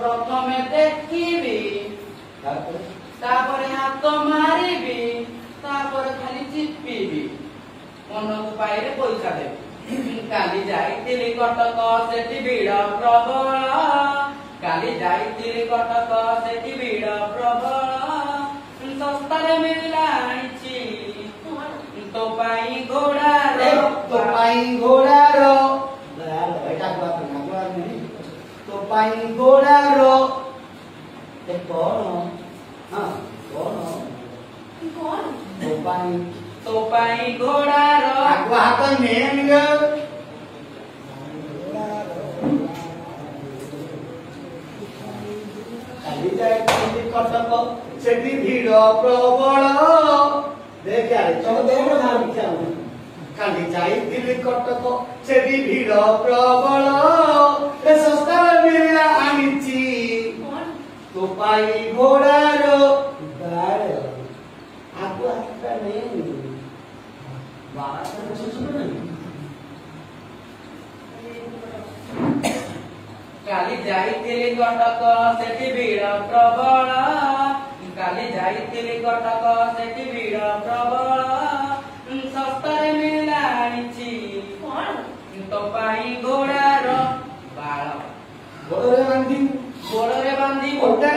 प्रथमे देखिबी तापर हाथ मारिबी तापर खाली चिपिबी मन को पाइले पैसा देबी काली जाइतिली कटक सेठी भीड़ प्रबल काली जाइतिली कटक सेठी भीड़ प्रबल सस्तारे मिलला आइछि तो पाई घोड़ारो बेटा तो पाई घोड़ारो कौन हाँ कौन तो पाई घोड़ारो आगो हाथ में काली जाइतिली कटक सेठी भीड़ प्रबल देख यार चलो देखो ना क्या काली जाइतिली कटक सेठी भीड़ प्रबल ए सस्ता मिलला आनिची तो पाई घोड़ारो गाड़ आगो हाथ नहीं बात तो सुनो नहीं काली जाइतिली कटक सेठी भीड़ प्रबल काली जाइतिली कटक सेठी भीड़ प्रबल सस्तारे मिलला आनिछि तो पाई घोड़ार बाଳ गोड़े बांधी गोड़रे बांधी ओटा